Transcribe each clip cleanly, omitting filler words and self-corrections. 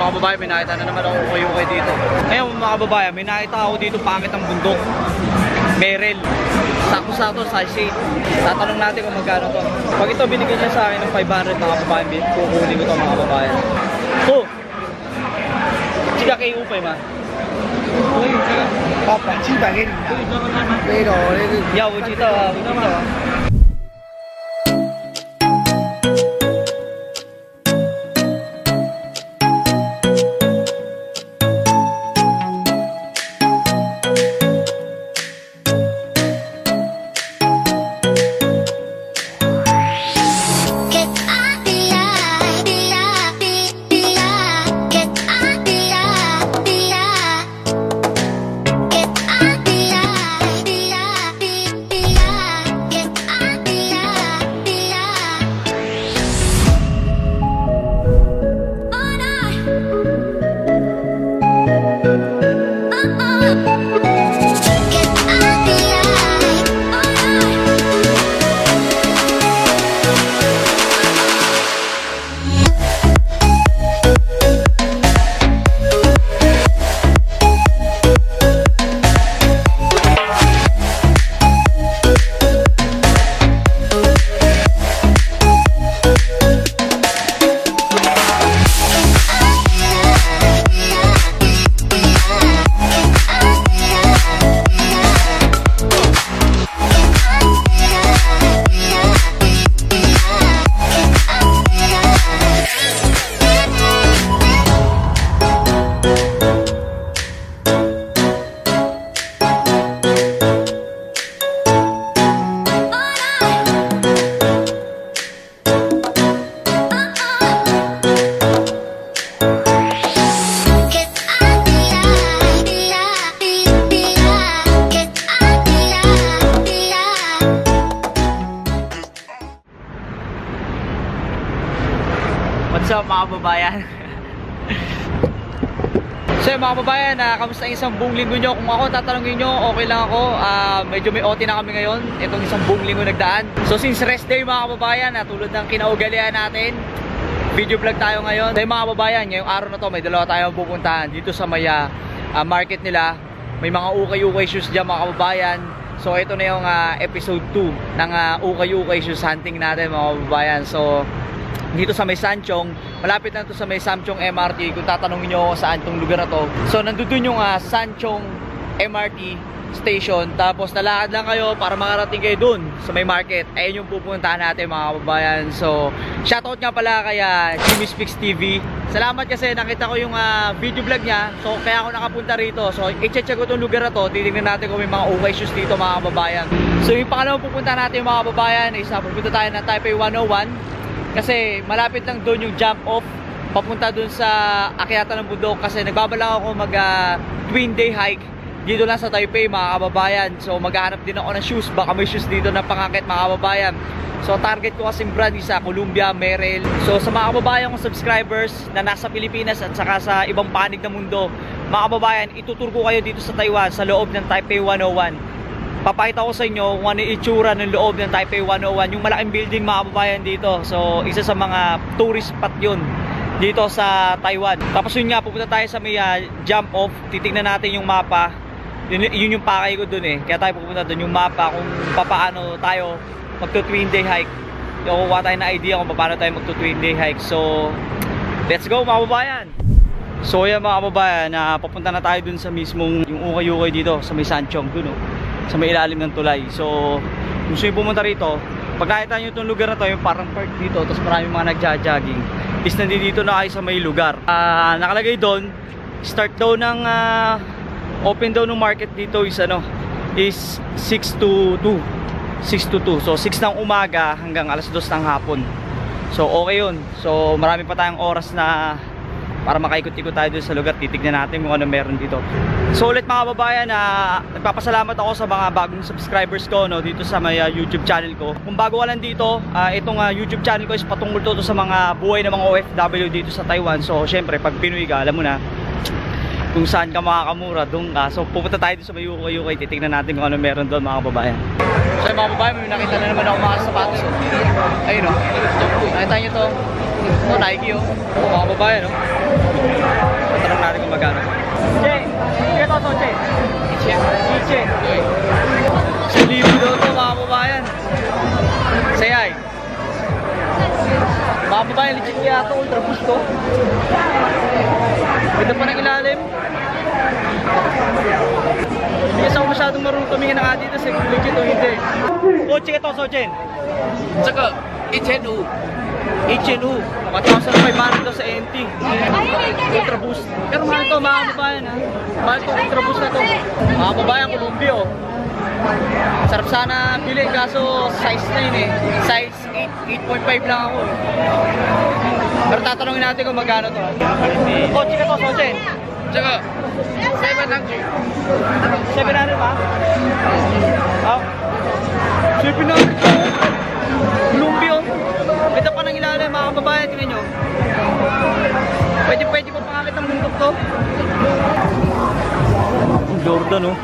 mga kababayan, may nakita na naman ako ukay-ukay dito. Ngayon mga kababayan, may nakita ako dito pangit ang bundok. Merrell. Sakto-sakto sa shade. Tatanong natin kung magkano to. Pag ito binigyan niya sa akin ng 500 mga kababayan, kukunin ko to mga kababayan. Oh! Chica kay upay ma. 700给你的，对的，要不知道啊，不知道啊。What's up mga kababayan? So mga kababayan, kamusta ang isang buong linggo nyo? Kung ako tatanungin nyo, okay lang ako. Medyo may OT na kami ngayon. Itong isang buong linggo nagdaan. So since rest day mga kababayan, tulad ng kinaugalian natin, video vlog tayo ngayon. So mga kababayan, ngayong araw na to may dalawa tayong pupuntahan dito sa may market nila. May mga ukay-ukay shoes dyan mga kababayan. So ito na yung episode 2 ng ukay-ukay shoes hunting natin mga kababayan. So dito sa may Sanchong, malapit lang to sa may Sanchong MRT. Kung tatanungin nyo saan tong lugar na to, so nandun yung Sanchong MRT station. Tapos nalakad lang kayo para makarating kayo dun sa may market. Ayun yung pupuntahan natin mga kababayan. So shoutout nga pala kay Jimmy Speaks TV. Salamat kasi nakita ko yung video vlog niya. So kaya ako nakapunta rito. So i-check ko tong lugar na to. Titingnan natin kung may mga ukay shoes dito mga kababayan. So yung pangalawang pupuntahan natin mga kababayan is pupunta tayo ng Taipei 101. Kasi malapit lang doon yung jump off papunta doon sa akyatan ng bundok. Kasi nagbabalak ako mag twin day hike dito lang sa Taipei mga kababayan. So maghahanap din ako ng shoes. Baka may shoes dito na pangakit mga kababayan. So target ko kasing brand isa Columbia, Merrell. So sa mga kababayan kong subscribers na nasa Pilipinas at saka sa ibang panig ng mundo, mga kababayan, itutur ko kayo dito sa Taiwan sa loob ng Taipei 101. Papakita ko sa inyo kung ano yung itsura ng loob ng Taipei 101. Yung malaking building mga kababayan dito. So isa sa mga tourist spot yun dito sa Taiwan. Tapos yun nga, pupunta tayo sa may jump off. Titignan natin yung mapa. Yun yung pakay ko dun eh. Kaya tayo pupunta dun yung mapa kung paano tayo magto-twin day hike. Kukuha tayo na idea kung paano tayo magto-twin day hike. So let's go mga kababayan. So yan mga kababayan, papunta na tayo dun sa mismong yung ukay-ukay dito sa may Sanchong dun oh, sa may ilalim ng tulay. So gusto nyo pumunta rito, pag nakita nyo itong lugar na to, yung parang park dito, tapos maraming mga nagja-jogging, is nandito na kayo sa may lugar. Nakalagay doon, start daw ng open daw ng market dito is is 6 to 2. So 6 ng umaga hanggang alas 2 ng hapon. So okay yun. So marami pa tayong oras na para makaikot-ikot tayo dun sa lugar. Titignan natin kung ano meron dito. So ulit mga babayan, nagpapasalamat ako sa mga bagong subscribers ko dito sa may YouTube channel ko. Kung bago ka lang dito, itong YouTube channel ko is patungkol to sa mga buhay ng mga OFW dito sa Taiwan. So syempre pag Pinoy ka, alam mo na kung saan ka makakamura, doon ka. So pupunta tayo dito sa may UK. Titignan natin kung ano meron doon mga babayan. So mga babayan, may nakita na naman ako mga sapatos. Ayun o, nakita nyo to. Ito Nike o, mga babayan o. natin kung magkano. Che, sige to, Che. Iche. 1,000 daw to mga kababayan. Sayay. Mga kababayan, legit kaya ito, ultra boost to. Ganda pa ng ilalim. Hindi kasi ako masyadong marunong tumingin na dito sa legit o hindi. Kotse ito, Sochen. Tsaka, 1,500. 1,500 daw sa NT. Ultra boost. Pero mahal ito mga kababayan ha. Mahal ito, ultra boost na ito. Mga kababayan, Columbia oh. Sarap sana pili kaso size na yun eh. Size 8.5 lang ako. Pero tatanungin natin kung magkano to. Kotse ka to, Sochen. Tsaka, 700. 700 ba? Oh. 700 to. Columbia. Ito pa ng ilalim mga kababayan, tingnan nyo. Pwede pa pangakit ng bundok to. Jordan oh.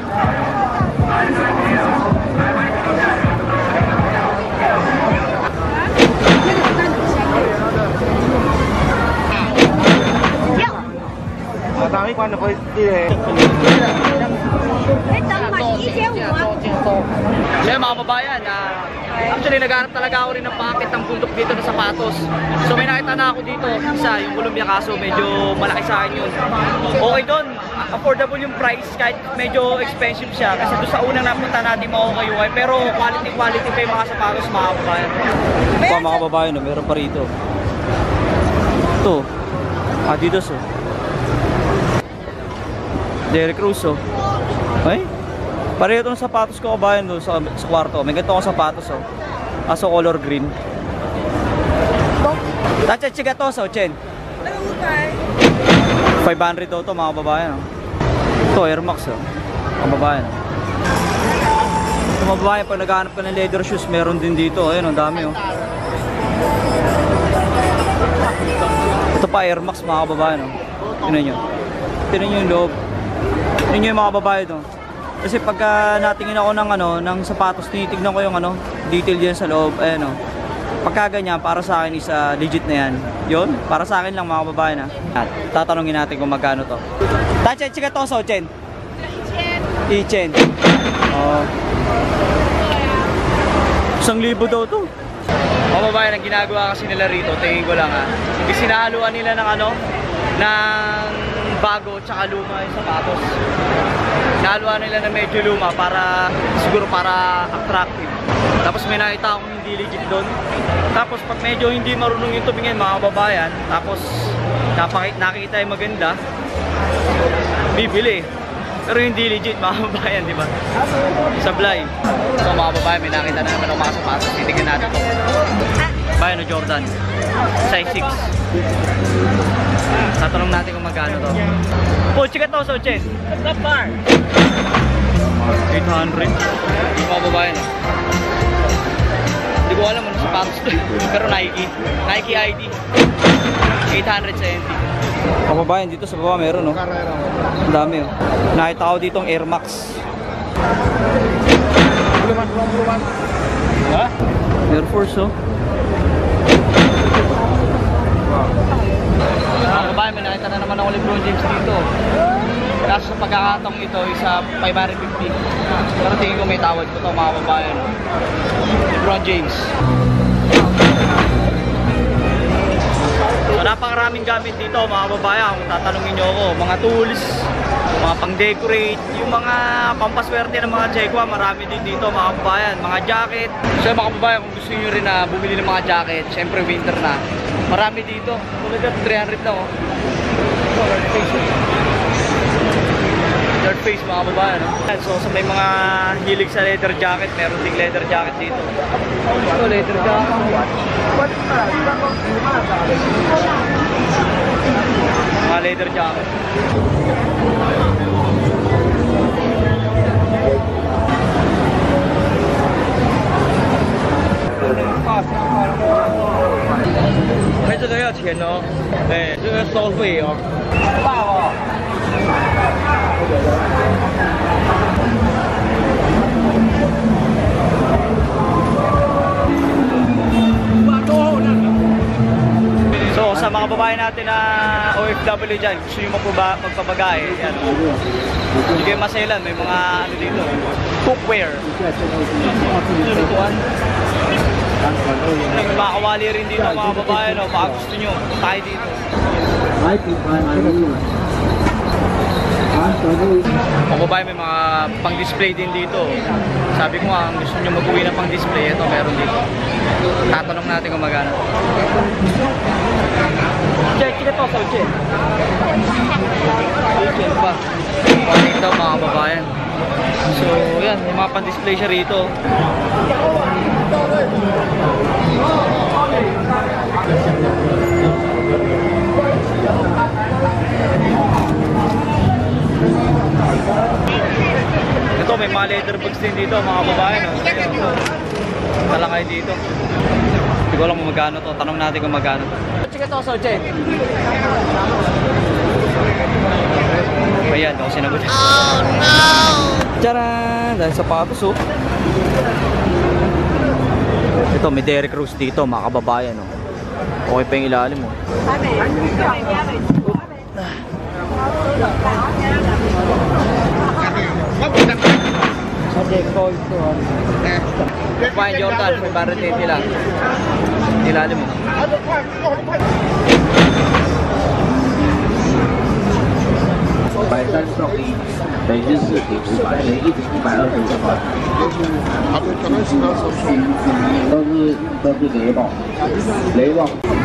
Matangin ko ano po eh. Kaya mga kababayan, actually naghanap talaga ako rin ng packet ng bundok dito na sapatos. So may nakita na ako dito, isa yung Columbia kaso medyo malaki sa akin yun. Okay doon, affordable yung price kahit medyo expensive siya. Kasi doon sa unang napunta natin makakayukay. Pero quality pa yung mga sapatos mga kababayan. Ito mga kababayan, meron pa rito. Ito, Adidas oh. Derek Rose oh. Ay? Pareho itong sapatos ko kabayan doon sa kwarto. May ganito akong sapatos oh. Aso color green. Tacha-chiga to sa Chen. 500 daw to mga babayan oh. Ito Air Max oh. Mga babayan oh. Ito mga babayan, pag naghahanap ka ng leather shoes, meron din dito. Ayun, ang dami oh. Ito pa Air Max mga kababayan oh. Tingnan nyo. Tingnan nyo yung loob. Tingnan nyo yung mga kababayan oh. Kasi pagka natingin ako ng sapatos, tinitignan ko yung detail dyan sa loob. Ayan oh. Pagka ganyan, para sa akin is legit na yan. Yun, para sa akin lang mga kababayan ha. At tatanungin natin kung magkano to. Tacha, chika to, Sochen. Ichen. Oh. 1,000 daw to. Mga kababayan, ang ginagawa kasi nila rito, tingin ko lang ha. Hindi sinahaluan nila ng ng bago tsaka luma yung sapatos. Nahaluan nila na medyo luma para siguro para attractive. Tapos may nakita akong hindi legit doon. Tapos pag medyo hindi marunong yung tumingin mga kababayan, tapos nakita yung maganda, bibili. Pero hindi legit mga kababayan, di ba? Sablay. So mga kababayan, may nakita na naman ang mga sapatos. Titignan natin ito. Bayan o Jordan. Size 6. Tatanong natin kung magkano to. Po, chika to, Sochen. Not far. 800. Mga babayan. Hindi ko alam ano sapatos to. Pero Nike. Nike ID. 800 sa NT. Mga babayan, dito sa baba meron no. Ang dami oh. Nakita ko dito ang Air Max. Ha? Air Force oh. Mga kabayan, may nakita na naman ako LeBron James dito. Kaso sa pagkakataong ito, isa 550. Pero tingin ko may tawad ko ito mga kabayan. LeBron James. So napakaraming gamit dito mga kababayan. Kung tatanungin nyo ako, mga tools, mga pang-decorate, yung mga pampaswerte ng mga Chekwa, marami din dito mga kababayan. Mga jacket. So mga kababayan, kung gusto nyo rin na bumili ng mga jacket, syempre winter na, marami dito. Tulad 300 na oh. Dirt face mga kababayan. So sa may mga hilig sa leather jacket, meron ding leather jacket dito. Ito leather jacket. Mga leather jacket.这个要钱哦，哎，这个收费哦，大哦。So sa Sa mga babae natin na OFW dyan, gusto nyo magpabagahe, yan. Hindi kayo maselan, may mga ano dito, cookware. May mga kawali rin dito mga babae, no? Baka gusto nyo, tayo dito. Mga babae, may mga pang-display din dito. Sabi ko nga, gusto nyo mag-uwi na pang-display, ito meron dito. Tatanong natin kung magana. Check it out, check. Check pa. Panik daw mga babayan. So, yan, may mga pang-display siya rito. Ito, may mga leather bags din dito mga babae, no? Tala kayo dito. Hindi ko alam kung magkano to. Tanong natin kung magkano to. Check ito sa Chen. Ayan, ako sinagot. Oh no! Tcharan! Dahil sapatos, oh. Ito, may Derek Rose dito mga kababayan, no? Okay pa yung ilalim, oh. Fine Jordan, may barretete lang. Ilalim mo.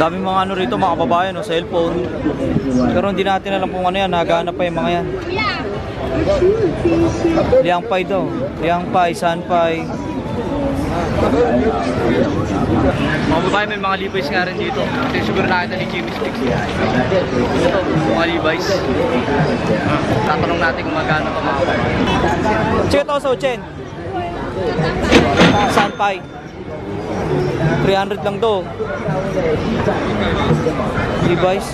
Dami mga ano rito mga kababayan, no? Cellphone. Pero hindi natin alam kung ano yan, naghahanap pa yung mga yan. Liangpai daw. Liangpai, Sanpai. Mga babae, may mga Levi's nga rin dito. Kasi siguro nakita ni Jimmy Sticks. Ito, mga Levi's. Tatanong natin kung magkano pa mga babae. Check ito sa Chen. Sanpai. 300 lang to. Levi's.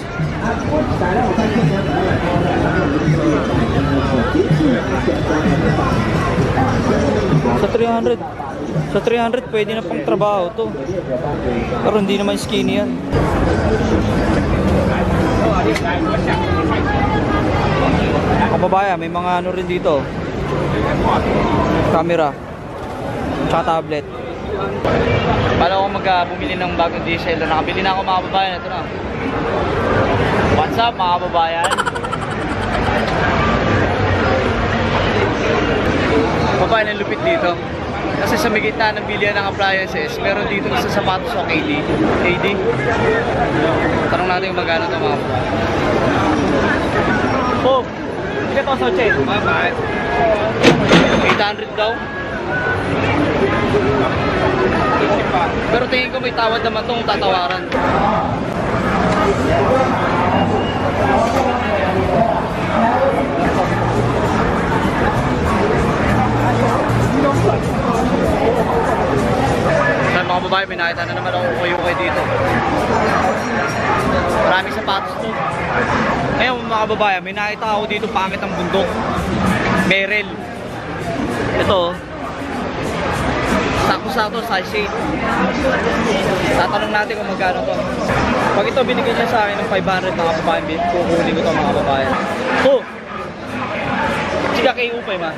Sa 300 pwede na pang trabaho to. Pero hindi naman skinny yan. Kababaya, may mga ano rin dito. Camera. Tsaka tablet. Pala ako bumili ng bagong DSLR. Nakabili na ako mga kababayan. Ito na. What's up mga kababayan? Kababayan, ang lupit dito. Kasi sa may gitna ng bilihan ng appliances, meron dito isa sapatos o KD. Tanong natin kung magkano ito mga kababayan. Oh! Hindi ka ito sa Chen. 800 daw. Pero tingin ko may tawad naman itong tatawaran. Sa mga babae, may nakita na naman ako ukay-ukay dito. Maraming sapatos to. Ngayon mga babae, may nakita ako dito pangit ang bundok. Merrell. Ito, sakto-sakto, size 8. Tatanong natin kung magkano to. Pag ito binigyan niya sa akin ng 500 mga babae, kukunin ko to mga babae. Oh! Chika kayo upay ma.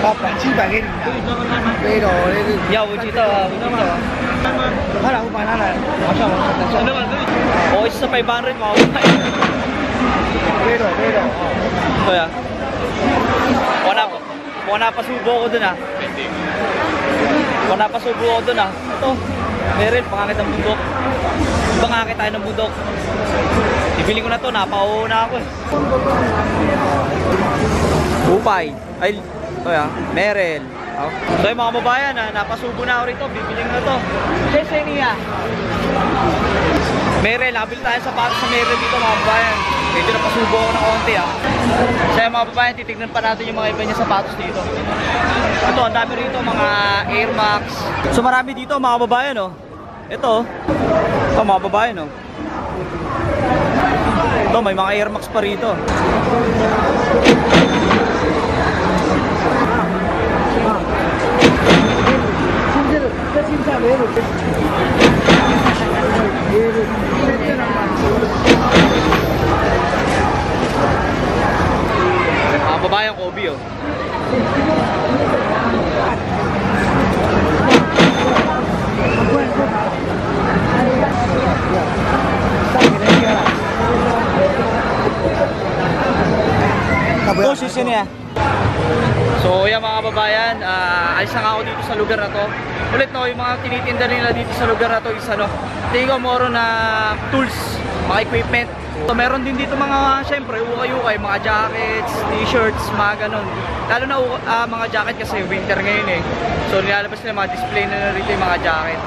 800给你的，对喽，要不知道啊，不知道啊。拿来500拿来，马上。O, isa sa 500 mga babae. 对喽。Ito ya. Wala pasubo ko dun ah. Wala pasubo ko dun ah. Ito, meron, pangakit ng bundok. Pangakit tayo ng bundok. Ibili ko na to, napauuna ako eh. Upay. Ay, ito ya, Merrell. So yung mga babayan, napasubo na ako rito, bibili ko na to. Yes, niya. Merrell, nakabili tayo sa pato sa Merrell dito mga babayan. Medyo napasubo ako ng konti ah. So yung mga babayan, titignan pa natin yung mga iba niya sapatos dito. Ito, ang dami rito, mga Air Max. So marami dito mga babayan oh. Ito, mga babayan oh. Ito, may mga Air Max pa rito. Mga babayang Kobe, oh. Oh, sisi niya. So, yan mga kababayan, alis na nga ako dito sa lugar na to. Ulit no, yung mga tinitinda nila dito sa lugar na to is ano, tingin ko moro na tools, mga equipment. So, meron din dito mga, syempre, ukay-ukay, mga jackets, t-shirts, mga ganun. Lalo na mga jacket kasi winter ngayon eh. So, nilalabas nila mga display na rito yung mga jacket.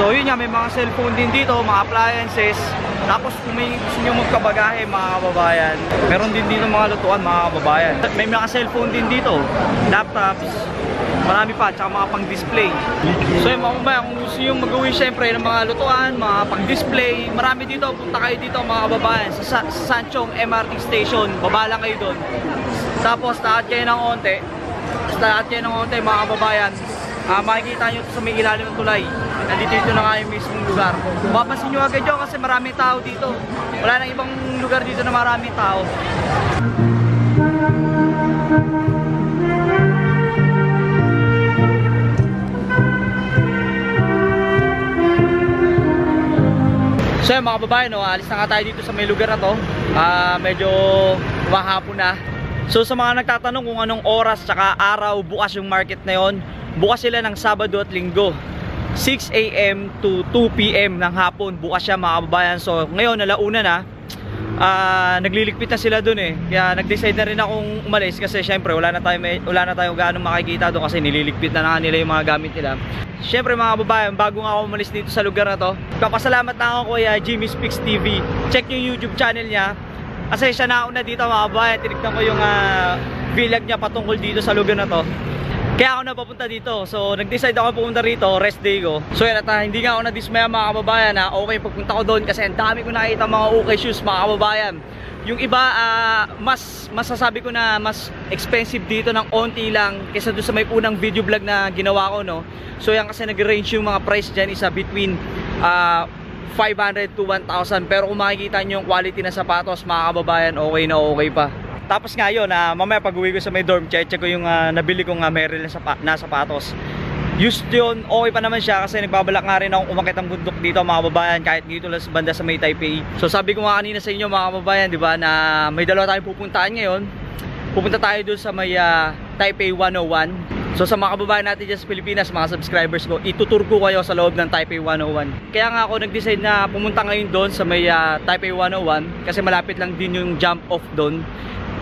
So, yun nga, may mga cellphone din dito, mga appliances. Tapos kung may gusto nyo magkabagahe mga kababayan, meron din dito mga lutuan mga kababayan. May mga cellphone din dito, laptops, marami pa, tsaka mga pang-display. So yung mga kababayan, kung gusto nyo mag-uwi syempre ng mga lutuan, mga pang-display, marami dito, punta kayo dito mga kababayan sa Sanchong MRT Station, baba lang kayo doon. Tapos lahat kayo ng onte, mga kababayan, makikita nyo sa may ilalim ng tulay. Nandito na nga yung mismong lugar. Mapapansin nyo agad yun kasi maraming tao dito. Wala nang ibang lugar dito na maraming tao. So yun mga babae, no, alis na nga tayo dito sa may lugar na to. Medyo mahapon na. So sa mga nagtatanong kung anong oras tsaka araw bukas yung market na yon, bukas sila ng Sabado at Linggo, 6 AM to 2 PM ng hapon. Bukas siya mga kababayan. So ngayon alauna na, nagliligpit na sila dun eh. Kaya nag-decide na rin akong umalis kasi syempre wala na tayo gaano makikita doon kasi nililigpit na nila yung mga gamit nila. Syempre mga kababayan, bago nga ako umalis dito sa lugar na to, papasalamat na ako kay Jimmy Speaks TV. Check yung YouTube channel niya kasi siya nauna dito mga kababayan. Tinignan ko yung vlog niya patungkol dito sa lugar na to. Kaya ako napapunta dito. So nag-decide ako pupunta rito, rest day ko. So yan, at hindi nga ako na-dismaya mga kababayan na okay pagpunta ko doon kasi ang dami ko nakita mga okay shoes mga kababayan. Yung iba masasabi ko na mas expensive dito ng onti lang kaysa doon sa may unang video vlog na ginawa ko, no. So yan kasi nag-range yung mga price dyan isa between 500 to 1,000. Pero kung makikita nyo yung quality na sapatos mga kababayan, okay na okay pa. Tapos nga yun, mamaya pag uwi ko sa may dorm, check ko yung nabili kong Merrell na sapatos. Used yun, okay pa naman siya kasi nagbabalak nga rin akong umakit ang bundok dito mga kababayan, kahit dito lang sa banda sa may Taipei. So sabi ko nga kanina sa inyo mga kababayan, di ba, na may dalawa tayong pupuntahan ngayon. Pupunta tayo doon sa may Taipei 101. So sa mga kababayan natin dyan sa Pilipinas, mga subscribers ko, itutur ko kayo sa loob ng Taipei 101. Kaya nga ako nag-decide na pumunta ngayon doon sa may Taipei 101 kasi malapit lang din yung jump off doon.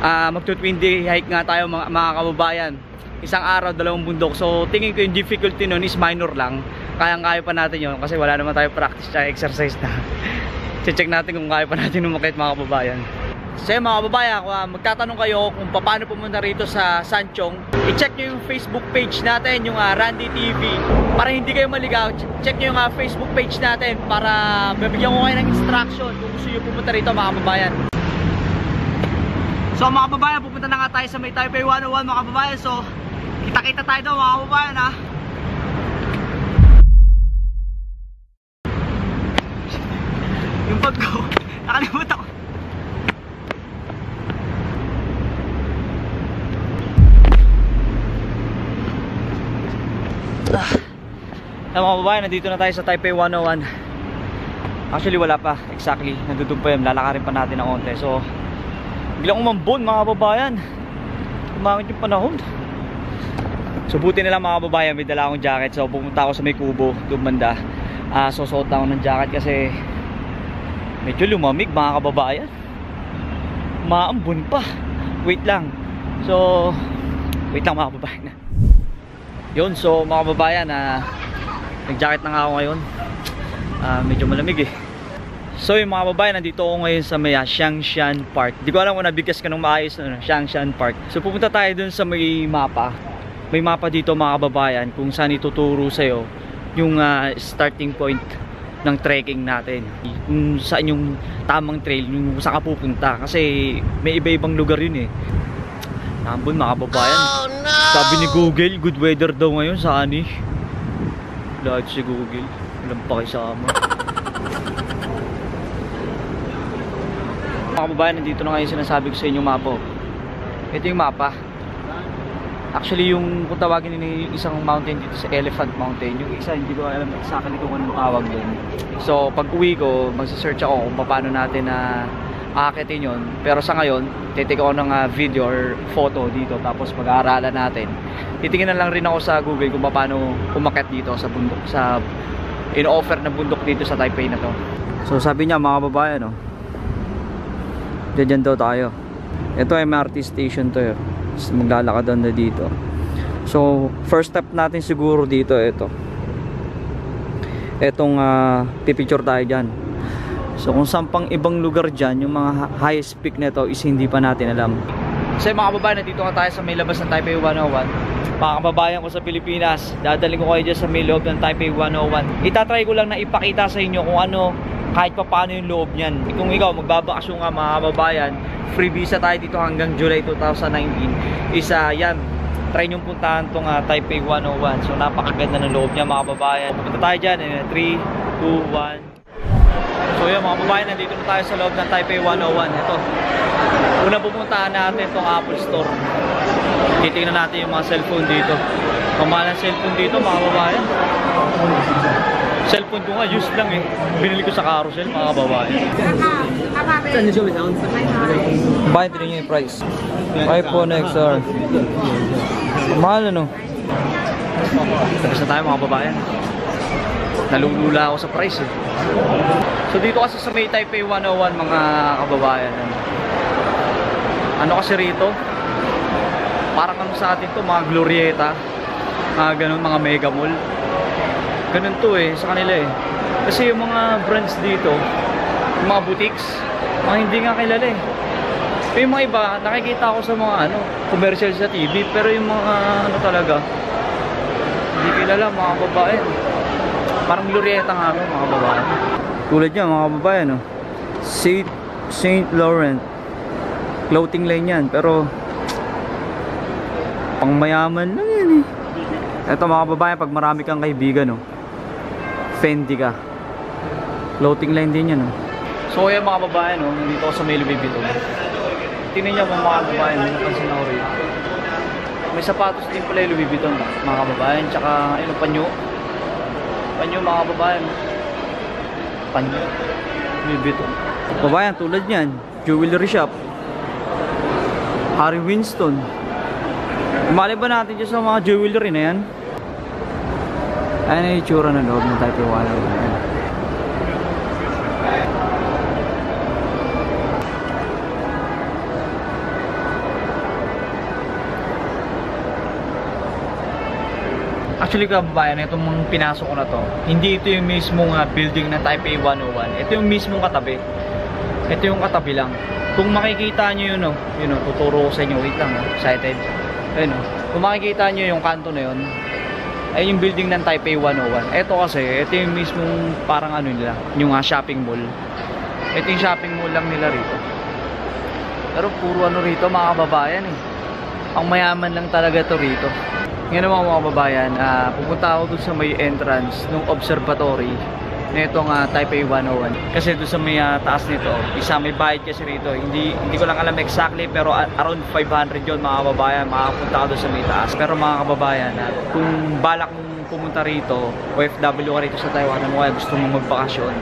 Magto-twin day hike nga tayo mga kababayan. Isang araw, dalawang bundok. So tingin ko yung difficulty nun is minor lang. Kayang-kaya pa natin yun kasi wala naman tayo practice at exercise na. Check natin kung kaya pa natin umakit mga kababayan. So mga kababayan, kung magtatanong kayo kung paano pumunta rito sa Sanchong, i-check nyo yung Facebook page natin, yung Randy TV. Para hindi kayo maligaw, check nyo yung Facebook page natin para mabigyan ko kayo ng instruction kung gusto nyo pumunta rito mga kababayan. So mga kababayan, pupunta na nga tayo sa may Taipei 101 mga kababayan. So kita-kita tayo daw mga kababayan ha. Yung bag ko, nakalimutan ko. Mga kababayan, nandito na tayo sa Taipei 101. Actually wala pa, exactly, nandun pa yun, lalakarin pa natin ng onte. So biglang umambon mga kababayan, umangit yung panahon. So buti na lang mga kababayan, may dala akong jacket. So pumunta ako sa may kubo, doon banda. Susuot na ako ng jacket kasi medyo lumamig mga kababayan. Maambon pa. Wait lang. So wait lang mga kababayan. Yun, so mga kababayan, nag-jacket na nga ako ngayon. Medyo malamig eh. So yung mga babae, nandito ako ngayon sa may Xiangshan Park. Di ko alam kung nabigkas ka ng maayos na Xiangshan Park. So pupunta tayo dun sa may mapa. May mapa dito mga kababayan kung saan ituturo sa'yo yung starting point ng trekking natin. Kung saan yung tamang trail, yung saan ka pupunta. Kasi may iba-ibang lugar yun eh. Nambon mga kababayan. Oh, no! Sabi ni Google, good weather daw ngayon sa ani. Lahat si Google. Walang pakisama. Mga kababayan, nandito na ngayon sinasabi ko sa inyo mapa. Ito yung mapa. Actually, yung kung tawagin nila yung isang mountain dito sa Elephant Mountain, yung isa hindi ko alam exactly kung anong tawag doon. So pag uwi ko, magsa-search ako kung paano natin na aakitin yun. Pero sa ngayon, titik ako ng video or photo dito, tapos pag-aaralan natin. Titingnan lang rin ako sa Google kung paano umakyat dito sa bundok, sa in-offer na bundok dito sa Taipei na to. So sabi niya mga babae, no, dyan daw tayo. Ito MRT station to, maglalakad doon na dito. So first step natin siguro dito, etong pipicture tayo dyan. So kung saan pang ibang lugar dyan, yung mga highest peak nito is hindi pa natin alam. So mga kababayan, nandito ka tayo sa may labas ng Taipei 101. Mga kababayan ko sa Pilipinas, dadaling ko kayo dyan sa may loob ng Taipei 101. Itatry ko lang na ipakita sa inyo kung ano, kahit pa paano yung loob nyan. Kung ikaw magbabakasyon nga mga kababayan, free visa tayo dito hanggang July 2019. Yan, try nyo puntahan tong Taipei 101. So napakaganda ng loob niya mga kababayan. Punta tayo dyan, 3, 2, 1. So yun mga kababayan, nandito na tayo sa loob ng Taipei 101. Ito, una pupuntahan natin itong Apple Store. Titingnan natin yung mga cellphone dito. Kamahal ng cellphone dito mga kababayan. Cellphone ko nga, used lang eh. Binili ko sa carousel mga kababayan. Bakit din nyo yung price? iPhone XR. Mahal ano? Tapos na tayo mga kababayan. Nalulula ako sa price eh. So dito kasi sa may Taipei 101 mga kababayan, ano kasi rito, parang ano sa atin to, mga glorieta, mga ganun, mga mega mall. Ganun to eh, sa kanila eh. Kasi yung mga brands dito, yung mga boutiques, mga hindi nga kilala eh. Yung mga iba, nakikita ko sa mga commercial sa TV, pero yung mga ano talaga, hindi kilala mga babae. Parang glorieta nga mga babae. Tulad niya mga babae, no? Saint Laurent clothing line yan, pero pang mayaman lang yan eh. Eto mga babae, pag marami kang kaibigan, no, Fendi ka, clothing line din yan, no? So yan mga babae, no, nandito ako sa may Louis Vuitton. Tingnan niyo mga babae, napansin ako rin. May sapatos din pala yung Louis Vuitton mga kababayan, tsaka panyo mga kababayan, panyo Louis Vuitton. Kababayan, tulad yan, jewelry shop, Harry Winston. Mali ba natin dyan sa mga jewelry na yan? Ayan yung itsura ng loob ng Taipei 101. Actually kababayan, itong pinasok ko na to, hindi ito yung mismong building ng Taipei 101. Ito yung mismong katabi. Ito yung katabi lang. Kung makikita nyo yun, tuturo ko sa inyo. Wait lang, excited. Ayun, kung makikita nyo yung kanto na yun, ay yung building ng Taipei 101. Ito kasi, ito yung mismong parang nila, yung shopping mall. Ito yung shopping mall lang nila rito. Pero puro rito mga kababayan eh. Ang mayaman lang talaga to rito. Ngayon naman mga kababayan, pupunta ako dun sa may entrance ng observatory nitong Taipei 101. Kasi doon sa may taas nito, may bayad kasi rito. Hindi ko lang alam exactly, pero around 500 yun mga kababayan, makapunta ka doon sa may taas. Pero mga kababayan, kung balak mong pumunta rito, OFW ka rito sa Taiwan, gusto mong magbakasyon,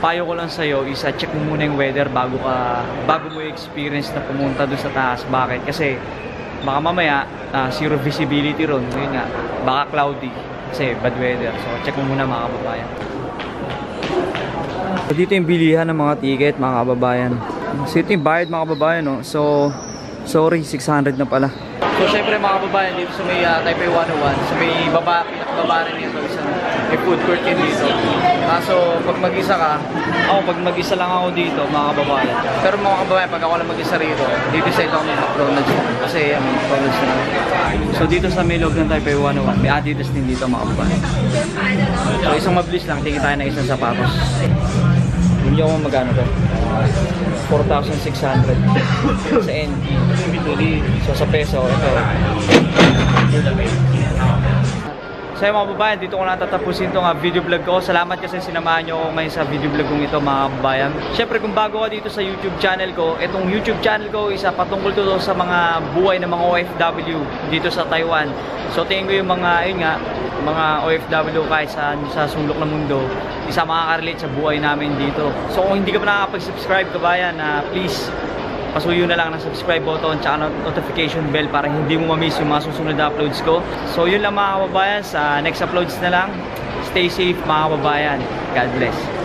payo ko lang sa'yo, check mo muna yung weather bago mo experience na pumunta doon sa taas. Bakit? Kasi baka mamaya, zero visibility ron. Yun nga, baka cloudy kasi bad weather. So check mo muna mga kababayan. So, dito yung bilihan ng mga ticket mga kababayan. So ito yung bayad mga kababayan, no? So sorry, 600 na pala. So syempre mga kababayan, dito sa may Taipei 101, sa may pinakababa rin dito, may food court yun dito. So pag mag-isa ka, pag mag-isa lang ako dito mga kababayan. Pero mga kababayan, pag ako lang mag-isa rito, dito sa ito may McDonald's. Kasi may McDonald's na. So dito sa may loob ng Taipei 101, may Adidas din dito mga kababayan. So isang mabilis lang, tingin tayo ng isang sapatos. Hindi ako magano to. 4,600 sa NT. So sa peso, ito So mga kababayan, dito ko na tatapusin itong video vlog ko. Salamat kasi sinamahan nyo ako ngayon sa video vlog kong ito mga kababayan. Syempre kung bago ka dito sa YouTube channel ko, itong YouTube channel ko isa patungkol to sa mga buhay ng mga OFW dito sa Taiwan. So tingin ko yung mga, yun nga, mga OFW kahit sa sulok ng mundo, isa makaka-relate sa buhay namin dito. So kung hindi ka pa nakakapag-subscribe kabayan, please pasuyo na lang ng subscribe button tsaka notification bell para hindi mo ma-miss yung mga susunod na uploads ko. So yun lang mga kababayan, sa next uploads na lang. Stay safe mga kababayan. God bless.